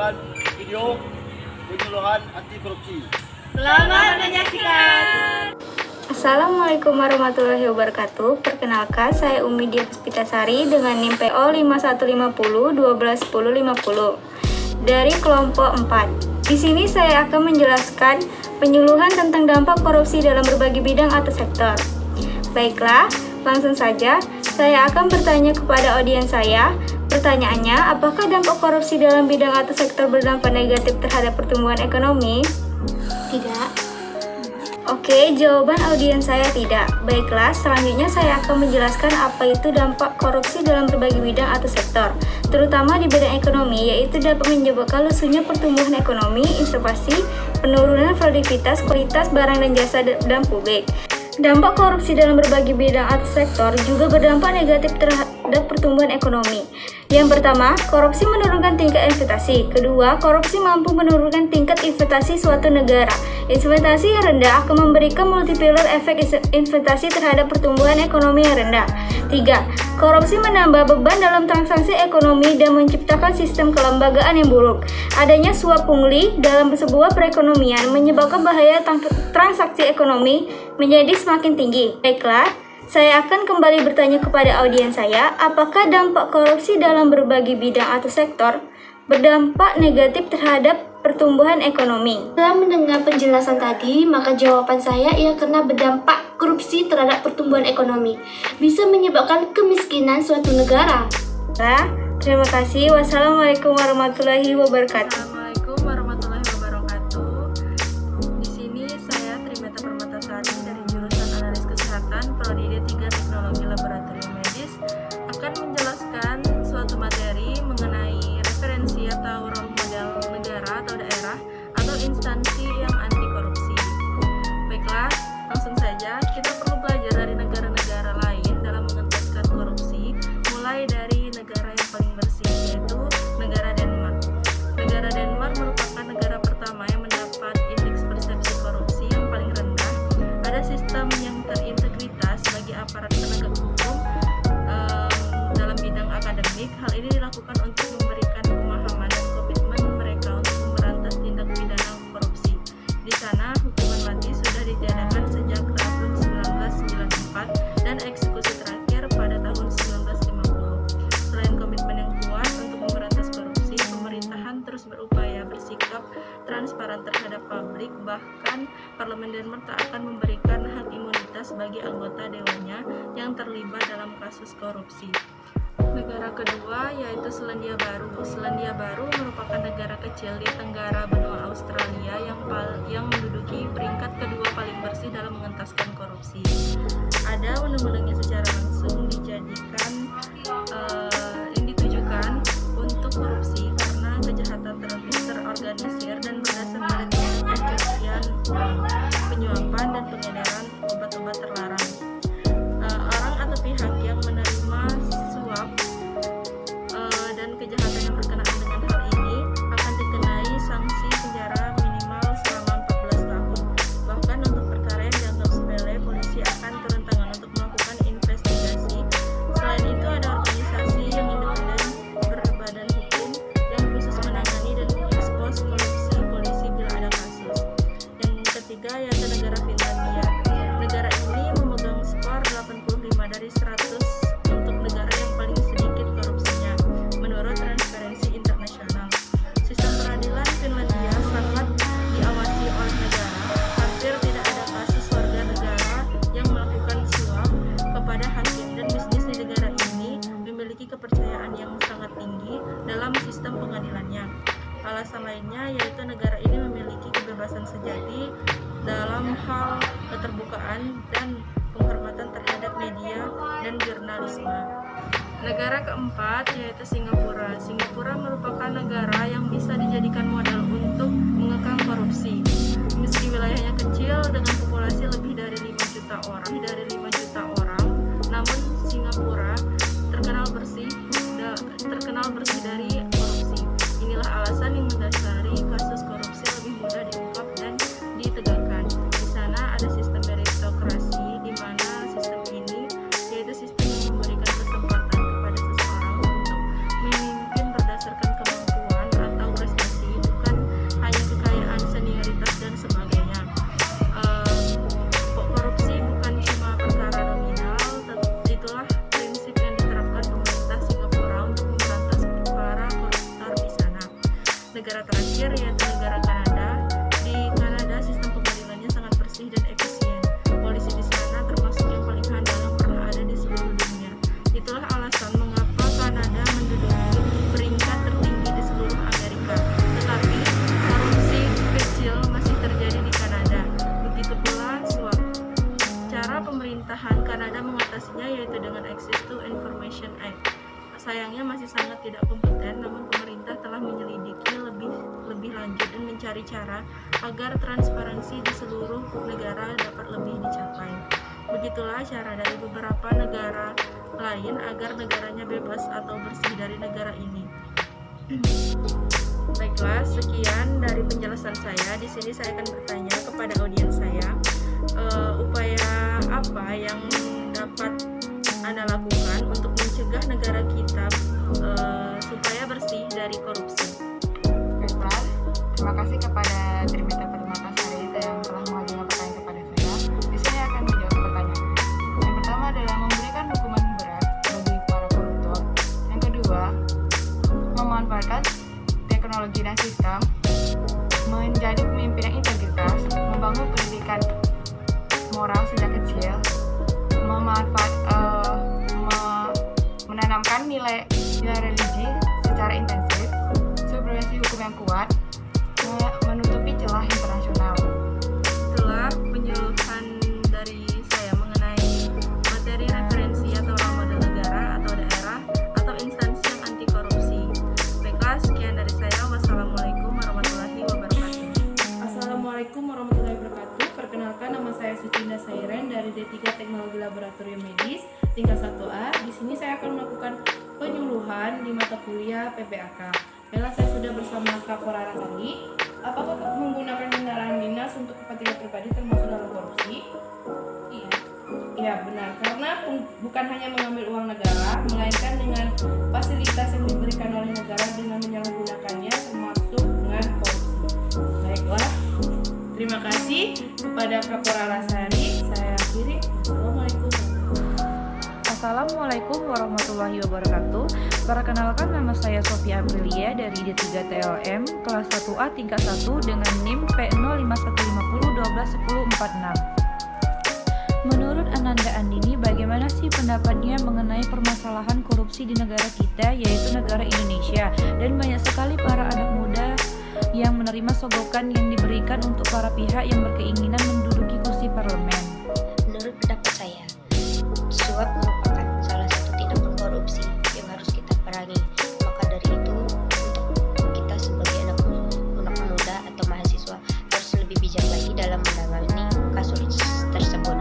menyaksikan video penyuluhan anti korupsi. Selamat menyaksikan. Assalamualaikum warahmatullahi wabarakatuh. Perkenalkan, saya Umi Dia Puspitasari dengan NIM PO 5150 12 10 50 dari kelompok 4. Di sini saya akan menjelaskan penyuluhan tentang dampak korupsi dalam berbagai bidang atau sektor. Baiklah, langsung saja saya akan bertanya kepada audiens saya. Pertanyaannya, apakah dampak korupsi dalam bidang atau sektor berdampak negatif terhadap pertumbuhan ekonomi? Tidak. Oke, jawaban audiens saya tidak. Baiklah, selanjutnya saya akan menjelaskan apa itu dampak korupsi dalam berbagai bidang atau sektor, terutama di bidang ekonomi, yaitu dapat menyebabkan lesunya pertumbuhan ekonomi, inflasi, penurunan produktivitas, kualitas barang dan jasa dan publik. Dampak korupsi dalam berbagai bidang atau sektor juga berdampak negatif terhadap pertumbuhan ekonomi. Yang pertama, korupsi menurunkan tingkat investasi. Kedua, korupsi mampu menurunkan tingkat investasi suatu negara. Investasi yang rendah akan memberikan multiplier efek investasi terhadap pertumbuhan ekonomi yang rendah. Tiga, korupsi menambah beban dalam transaksi ekonomi dan menciptakan sistem kelembagaan yang buruk. Adanya suap pungli dalam sebuah perekonomian menyebabkan bahaya transaksi ekonomi menjadi semakin tinggi. Baiklah, saya akan kembali bertanya kepada audiens saya, apakah dampak korupsi dalam berbagai bidang atau sektor berdampak negatif terhadap pertumbuhan ekonomi? Setelah mendengar penjelasan tadi, maka jawaban saya ia karena berdampak korupsi terhadap pertumbuhan ekonomi bisa menyebabkan kemiskinan suatu negara. Nah, terima kasih. Wassalamualaikum warahmatullahi wabarakatuh. Assalamualaikum warahmatullahi wabarakatuh. Di sini saya Trimeta Permatasari dari jurusan Analis Kesehatan Prodi D3 Teknologi Laboratorium Medis akan menjelaskan suatu materi mengenai referensi atau role model negara atau daerah atau instansi yang anti korupsi. Baiklah, langsung saja kita perlu belajar dari negara-negara lain dalam mengentaskan korupsi, mulai dari negara yang paling bersih, yaitu negara Denmark. Negara Denmark merupakan negara pertama yang mendapat indeks persepsi korupsi yang paling rendah. Ada sistem yang terintegritas bagi aparat penegak hukum dalam bidang akademik. Hal ini dilakukan untuk memberikan pemahaman dan komitmen mereka untuk memberantas tindak pidana korupsi. Di sana, hukuman mati sudah ditiadakan sejak tahun 1994 dan eksekusi terakhir pada tahun 1950. Selain komitmen yang kuat untuk memberantas korupsi, pemerintahan terus berupaya bersikap transparan terhadap publik. Bahkan Parlemen Denmark tak akan memberikan hak imunitas bagi anggota dewannya yang terlibat dalam kasus korupsi. Negara kedua yaitu Selandia Baru. Selandia Baru merupakan negara kecil di tenggara benua Australia yang menduduki peringkat kedua paling bersih dalam mengentaskan korupsi. Ada undang-undangnya secara langsung yang ditujukan untuk korupsi karena kejahatan terorganisir dan berdasar pada tindak pencucian uang, penyuapan dan pengedaran obat-obat terlarang. Orang atau pihak yang menerima suap dan kejahatan yang berkenaan dengan hal ini akan dikenai sanksi penjara minimal selama 14 tahun. Bahkan untuk perkara yang dianggap sepele, polisi akan turun tangan untuk melakukan investigasi. Selain itu, ada organisasi yang independen berbadan hukum yang khusus menangani dan mengekspos korupsi polisi bila ada kasus. Yang ketiga yaitu negara Finlandia. Negara ini memegang skor 85 dari 100 untuk negara yang paling sedikit korupsinya menurut Transparency International. Sistem peradilan Finlandia sangat diawasi oleh negara. Hampir tidak ada kasus warga negara yang melakukan suap kepada hakim, dan bisnis di negara ini memiliki kepercayaan yang sangat tinggi dalam sistem pengadilannya. Alasan lainnya yaitu negara ini memiliki kebebasan sejati dalam hal keterbukaan dan penghormatan terhadap media dan jurnalisme. Negara keempat yaitu Singapura. Singapura merupakan negara yang bisa dijadikan model untuk mengekang korupsi. Meski wilayahnya kecil dengan populasi lebih dari 5 juta orang, namun Singapura terkenal bersih dari korupsi. Inilah alasan yang mendasari kasus korupsi lebih mudah diungkap dan ditegakkan. Di sana ada sistem meritokrasi, di mana sistem ini yaitu sistem yang memberikan kesempatan kepada seseorang untuk memimpin berdasarkan kemampuan atau prestasi mengatasinya yaitu dengan Access to Information Act. Sayangnya masih sangat tidak kompeten, namun pemerintah telah menyelidiki lebih lanjut dan mencari cara agar transparansi di seluruh negara dapat lebih dicapai. Begitulah cara dari beberapa negara lain agar negaranya bebas atau bersih dari negara ini. Baiklah, sekian dari penjelasan saya. Di sini saya akan bertanya kepada audiens saya, upaya apa yang dapat Anda lakukan untuk mencegah negara kita supaya bersih dari korupsi? Baiklah, terima kasih kepada Trimitra Permatasari yang telah mengajukan pertanyaan kepada saya. Di sini akan menjawab pertanyaan. Yang pertama adalah memberikan hukuman berat bagi para koruptor. Yang kedua, memanfaatkan teknologi dan sistem, menjadi pemimpin yang integritas, membangun pendidikan moral sejak kecil, menanamkan nilai religi secara intensif, supremasi hukum yang kuat, menutupi celah internasional. Setelah penjelasan dari saya mengenai materi referensi atau role model negara atau daerah atau instansi yang anti korupsi. Baiklah, sekian dari saya. Wassalamualaikum warahmatullahi wabarakatuh. Assalamualaikum warahmatullahi wabarakatuh. Perkenalkan, nama saya Sucinda Sairen dari D3 Teknologi Laboratorium Medis tingkat 1A. Di sini saya akan melakukan penyuluhan di mata kuliah PPAK. Baiklah, saya sudah bersama Kak Korara tadi. Apakah menggunakan kendaraan dinas untuk kepentingan pribadi termasuk dalam korupsi? Iya. Iya, benar. Karena bukan hanya mengambil uang negara, melainkan dengan fasilitas yang diberikan oleh negara dengan menyalahgunakannya termasuk dengan korupsi. Baiklah. Terima kasih kepada Kak Korara Sari. Saya akhiri. Assalamualaikum warahmatullahi wabarakatuh. Perkenalkan, nama saya Sofia Aprilia dari D3 TLM kelas 1A tingkat 1 dengan NIM P05150121046. Menurut Ananda Andini, bagaimana sih pendapatnya mengenai permasalahan korupsi di negara kita, yaitu negara Indonesia, dan banyak sekali para anak muda yang menerima sogokan yang diberikan untuk para pihak yang berkeinginan menduduki kursi parlemen? Menurut pendapat saya, suap merupakan salah satu tindakan korupsi yang harus kita perangi. Maka dari itu, untuk kita sebagai anak muda atau mahasiswa harus lebih bijak lagi dalam menangani kasus tersebut.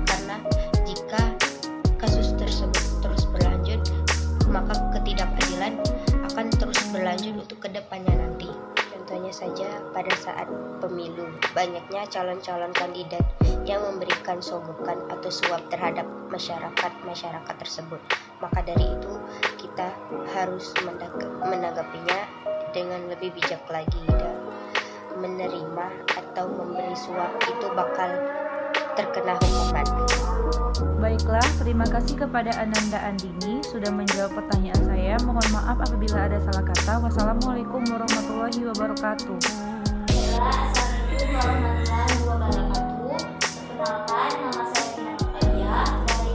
Karena jika kasus tersebut terus berlanjut, maka ketidakadilan akan terus berlanjut untuk kedepannya nanti. Contohnya saja pada saat pemilu, banyaknya calon-calon kandidat yang memberikan sogokan atau suap terhadap masyarakat tersebut. Maka dari itu kita harus menanggapinya dengan lebih bijak lagi, dan menerima atau memberi suap itu bakal terkena hukuman. Baiklah, terima kasih kepada Ananda Andini sudah menjawab pertanyaan saya. Mohon maaf apabila ada salah kata. Wassalamualaikum warahmatullahi wabarakatuh. Assalamualaikum warahmatullahi wabarakatuh. Perkenalkan, nama saya Tina Natalia dari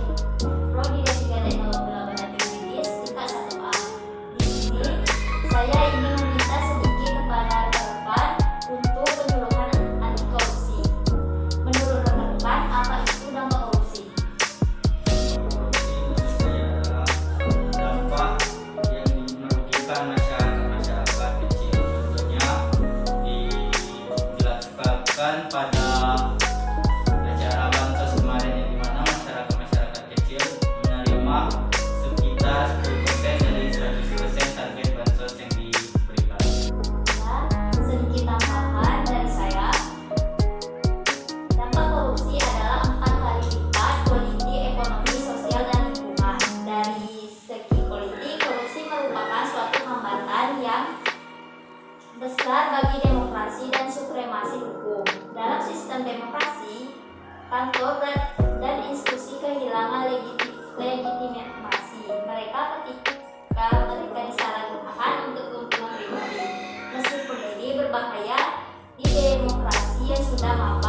Prodi D3 Teknologi Laboratorium Medis tingkat 1A. Di sini saya ingin meminta sedikit kepada rekan-rekan untuk penyuluhan anti korupsi. Menurut rekan-rekan, apa itu dampak korupsi? Dampak yang merugikan masyarakat kecil. Contohnya dijelaskan pada acara bansos kemarin, yang dimana masyarakat kecil menerima sekitar 10% dari 100% target bansos yang diberikan. Sedikit tambahan dari saya. Dampak korupsi adalah 4 kali lipat politik, ekonomi, sosial, dan lingkungan. Dari segi politik, korupsi merupakan suatu hambatan yang besar bagi demokrasi dan supremasi hukum. Dalam sistem demokrasi, kantor dan institusi kehilangan legitimasi mereka ketika mereka disalahgunakan untuk keuntungan pribadi. Meskipun ini berbahaya di demokrasi yang sudah mampu